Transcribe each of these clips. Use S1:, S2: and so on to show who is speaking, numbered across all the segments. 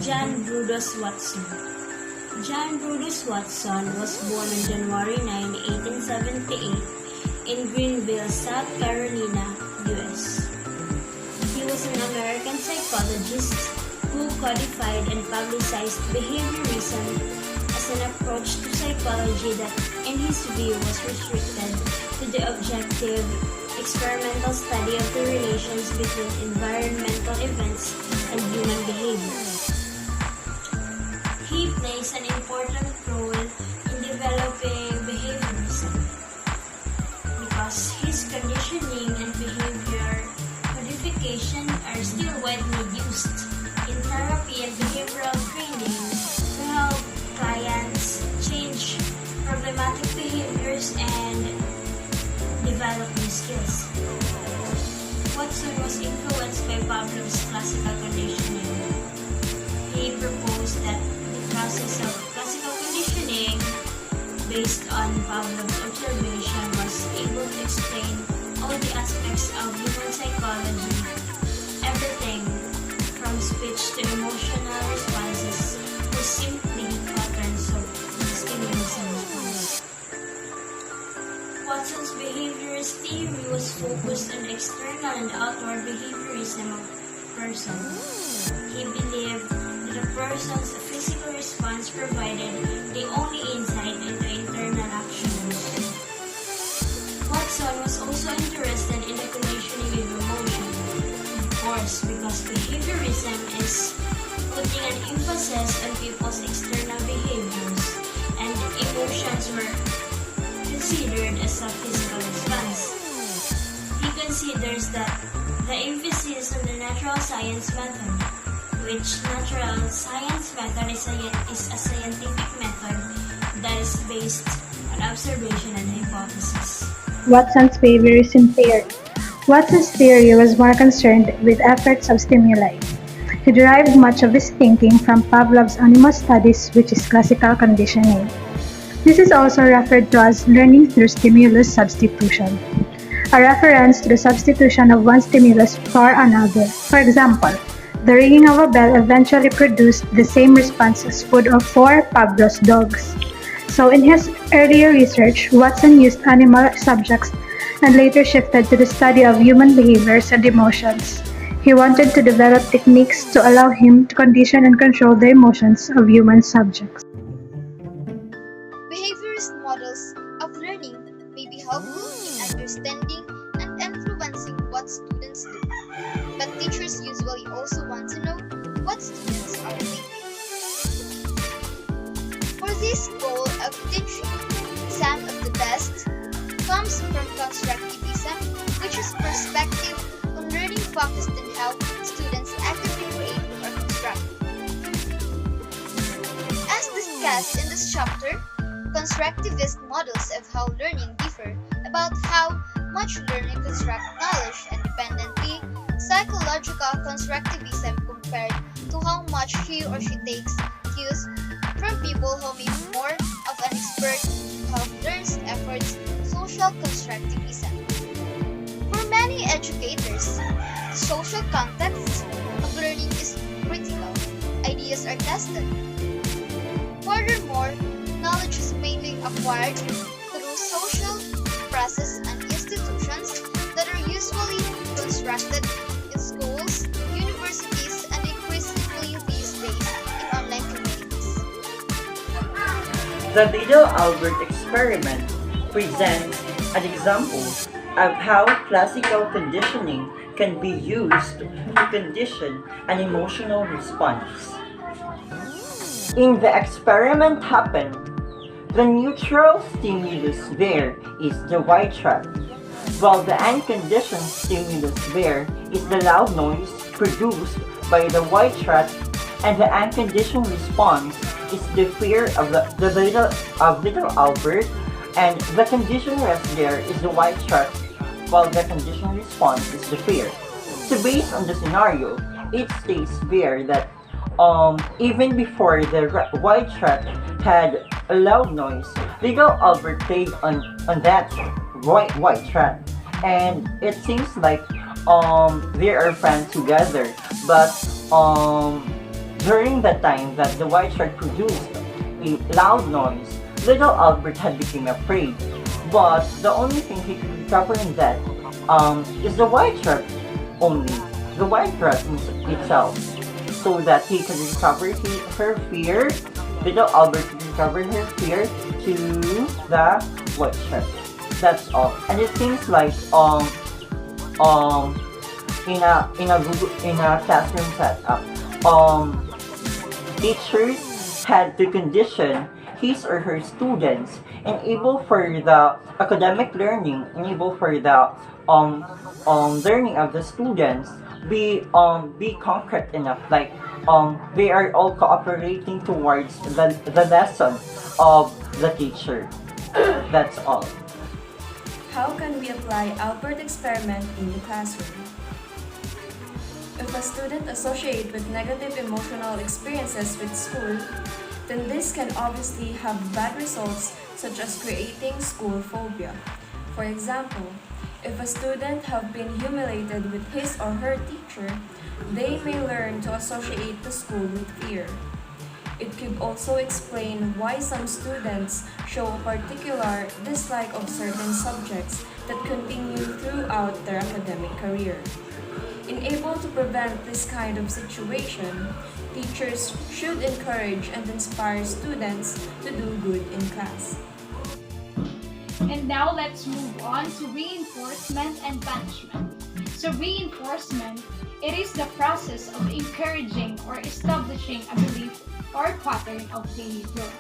S1: John Brutus Watson. John Brutus Watson was born on January 9, 1878 in Greenville, South Carolina, U.S. He was an American psychologist who codified and publicized behaviorism as an approach to psychology that, in his view, was restricted to the objective, experimental study of the relations between environmental events and human behavior. He plays an important role in developing behaviorism because his conditioning and behavior codification are still widely used in therapy and behavioral training to help clients change problematic behaviors and develop new skills. Watson was influenced by Pavlov's classical conditioning. He proposed that the process of classical conditioning based on Pavlov's observation was able to explain all the aspects of human psychology, everything from speech to emotional responses were simply patterns of stimulus and response. Watson's behaviorist theory was focused on external and outward behaviorism of person. He believed that a person's physical response provided the only insight into internal actions. Watson was also interested in the conditioning of emotion, of course, because behaviorism is putting an emphasis on people's external behaviors, and emotions were considered as a physical response. He considers that the emphasis on the natural science method, which natural science method is a scientific method that is based on observation and hypothesis.
S2: Watson's behaviorism theory. Watson's theory was more concerned with efforts of stimuli. He derived much of his thinking from Pavlov's animal studies, which is classical conditioning. This is also referred to as learning through stimulus substitution, a reference to the substitution of one stimulus for another. For example, the ringing of a bell eventually produced the same response as food for Pavlov's dogs. So in his earlier research, Watson used animal subjects and later shifted to the study of human behaviors and emotions. He wanted to develop techniques to allow him to condition and control the emotions of human subjects.
S3: Behaviorist models of learning may be helpful in understanding and influencing what students do, but teachers usually also want to know what students are thinking. For this goal of teaching, some of the best comes from constructivism, which is perspective on learning focused on how students actively create or construct. As discussed in this chapter, constructivist models of how learning differ about how much learning construct knowledge independently. Psychological constructivism compared to how much he or she takes cues from people who may be more of an expert who have learned efforts. Social constructivism. For many educators, the social context of learning is critical. Ideas are tested. Furthermore, knowledge is mainly acquired through social processes and institutions that are usually constructed in schools, universities, and increasingly these days in online communities.
S4: The Little Albert experiment presents an example of how classical conditioning can be used to condition an emotional response. In the experiment happened, the neutral stimulus there is the white rat, while the unconditioned stimulus there is the loud noise produced by the white rat, and the unconditioned response is the fear of little Albert, and the conditioned rest there is the white rat, while the conditioned response is the fear. So based on the scenario, it states there that even before the white rat had a loud noise, little Albert played on that white rat, and it seems like they are friends together, but During the time that the white shark produced a loud noise, little Albert had become afraid. But the only thing he could recover in that is the white shark only, the white rat itself, so that he could recover her fear. Little Albert could recover her fear to the white shark. That's all. And it seems like um in a classroom setup, teachers had to condition his or her students, enable for the academic learning, enable for the learning of the students be concrete enough, like they are all cooperating towards the lesson of the teacher. That's all.
S5: How can we apply Albert experiment in the classroom? If a student associates with negative emotional experiences with school, then this can obviously have bad results such as creating school phobia. For example, if a student have been humiliated with his or her teacher, they may learn to associate the school with fear. It could also explain why some students show a particular dislike of certain subjects that continue throughout their academic career. In able to prevent this kind of situation, teachers should encourage and inspire students to do good in class.
S6: And now let's move on to reinforcement and punishment. So reinforcement, it is the process of encouraging or establishing a belief or pattern of behavior,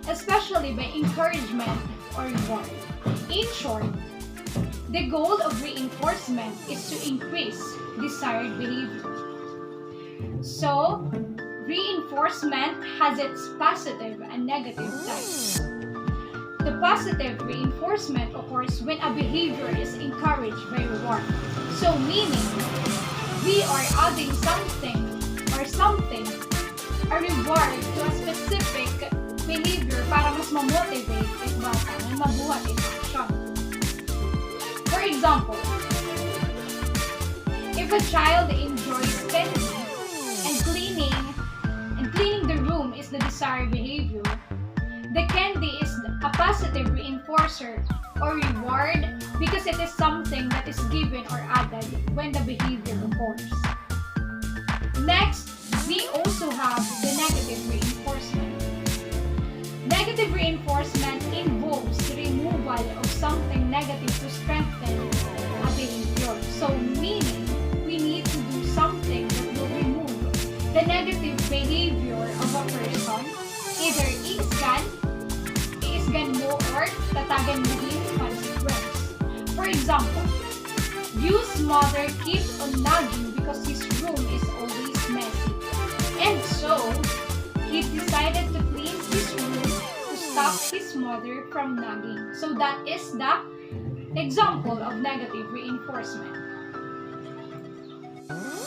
S6: especially by encouragement or reward. In short, the goal of reinforcement is to increase desired behavior. So, reinforcement has its positive and negative types. The positive reinforcement occurs when a behavior is encouraged by reward. So meaning, we are adding something, a reward to a specific behavior para mas ma-motivate at bata na mabuhat in action. For example, if a child enjoys candy and cleaning the room is the desired behavior, the candy is a positive reinforcer or reward because it is something that is given or added when the behavior occurs. Next, we also have the negative reinforcement. Negative reinforcement involves the removal of something negative to strengthen a behavior. So meaning, we need to do something that will remove the negative behavior of a person. Either iisgan mo or tatagan mo yung consequence. For example, Yu's mother keeps on nagging because his room is always messy. And so, he decided to clean his room to stop his mother from nagging. So that is the example of negative reinforcement.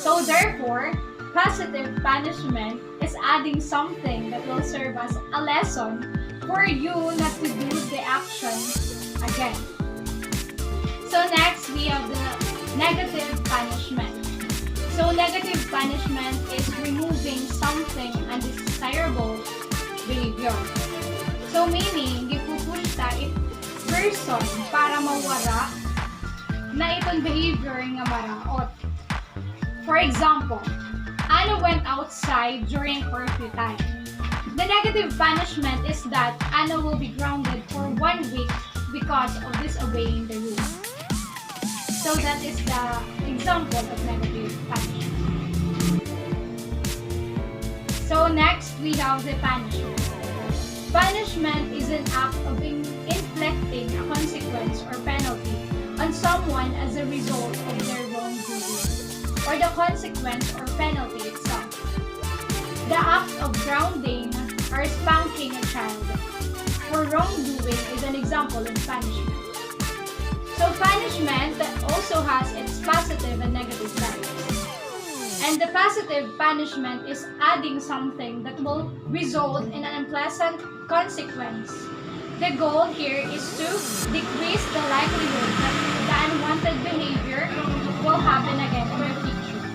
S6: So therefore, positive punishment is adding something that will serve as a lesson for you not to do the action again. So next, we have the negative punishment. So negative punishment is removing something undesirable behavior. So meaning, gipupush ta it person para mawara na itong behavior nga maraot. For example, Anna went outside during curfew time. The negative punishment is that Anna will be grounded for 1 week because of disobeying the rules. So that is the example of negative punishment. So next, we have the punishment. Punishment is an act of inflicting a consequence or penalty on someone as a result of their wrongdoing, or the consequence or penalty itself. The act of grounding or spanking a child for wrongdoing is an example of punishment. So punishment also has its positive and negative types. And the positive punishment is adding something that will result in an unpleasant consequence. The goal here is to decrease the likelihood that the unwanted behavior will happen again in the future.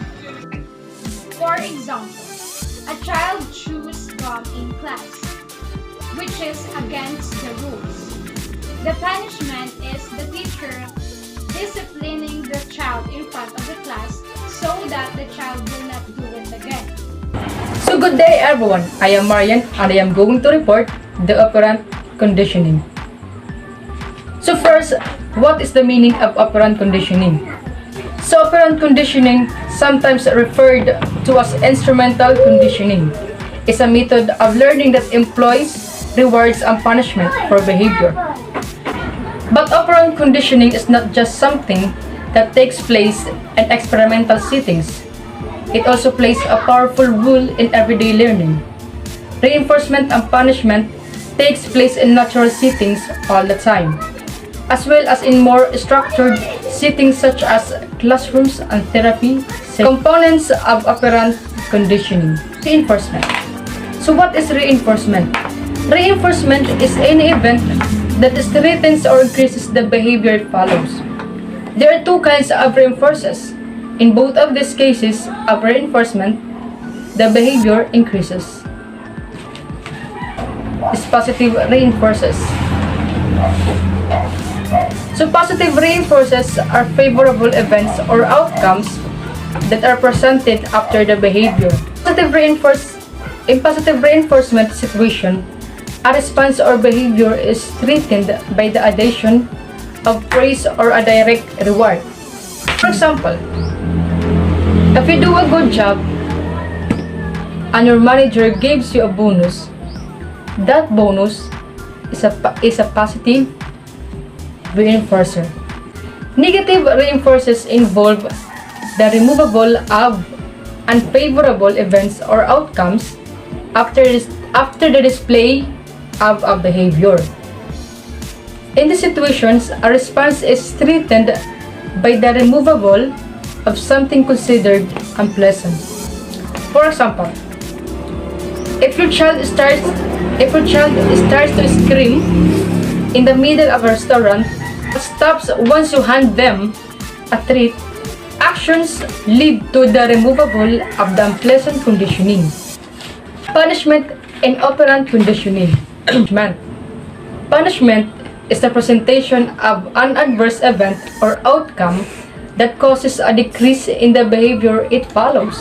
S6: For example, a child perform in class, which is against the rules. The punishment is the teacher disciplining the child in front of the class so that the child will not do it again.
S7: So good day everyone, I am Marian and I am going to report the operant conditioning. So first, what is the meaning of operant conditioning? So operant conditioning, sometimes referred to as instrumental conditioning, is a method of learning that employs rewards and punishment for behavior. But operant conditioning is not just something that takes place in experimental settings. It also plays a powerful role in everyday learning. Reinforcement and punishment takes place in natural settings all the time, as well as in more structured settings such as classrooms and therapy. Components of operant conditioning. Reinforcement. So what is reinforcement? Reinforcement is any event that strengthens or increases the behavior it follows. There are two kinds of reinforcers. In both of these cases of reinforcement, the behavior increases. Is positive reinforcers. So positive reinforcers are favorable events or outcomes that are presented after the behavior. In positive reinforcement situation, a response or behavior is strengthened by the addition of praise or a direct reward. For example, if you do a good job and your manager gives you a bonus, that bonus is a positive reinforcer. Negative reinforcers involve the removal of unfavorable events or outcomes after the display of a behavior. In these situations, a response is strengthened by the removal of something considered unpleasant. For example, if your child starts to scream in the middle of a restaurant, stops once you hand them a treat, actions lead to the removal of the unpleasant conditioning. Punishment and operant conditioning. Punishment is the presentation of an adverse event or outcome that causes a decrease in the behavior it follows.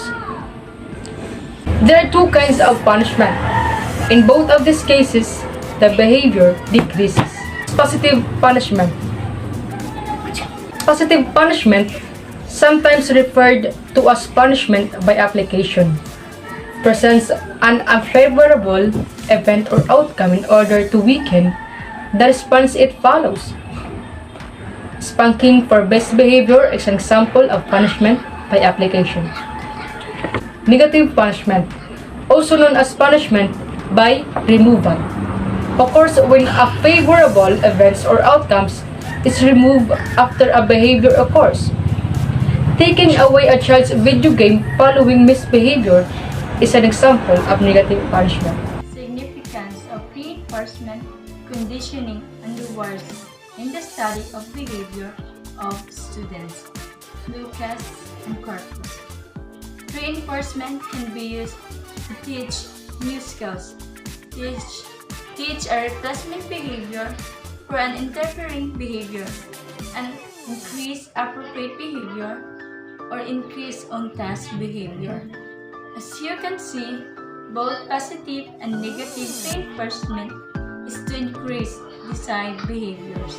S7: There are two kinds of punishment. In both of these cases, the behavior decreases. Positive punishment. Positive punishment, sometimes referred to as punishment by application, presents an unfavorable event or outcome in order to weaken the response it follows. Spanking for best behavior is an example of punishment by application. Negative punishment, also known as punishment by removal, occurs when a favorable events or outcomes is removed after a behavior occurs. Taking away a child's video game following misbehavior is an example of negative punishment.
S8: Significance of reinforcement, conditioning, and rewards in the study of behavior of students. Lucas and Corpus. Reinforcement can be used to teach new skills, teach a replacement behavior for an interfering behavior, and increase appropriate behavior or increase on-task behavior. As you can see, both positive and negative reinforcement is to increase desired behaviors.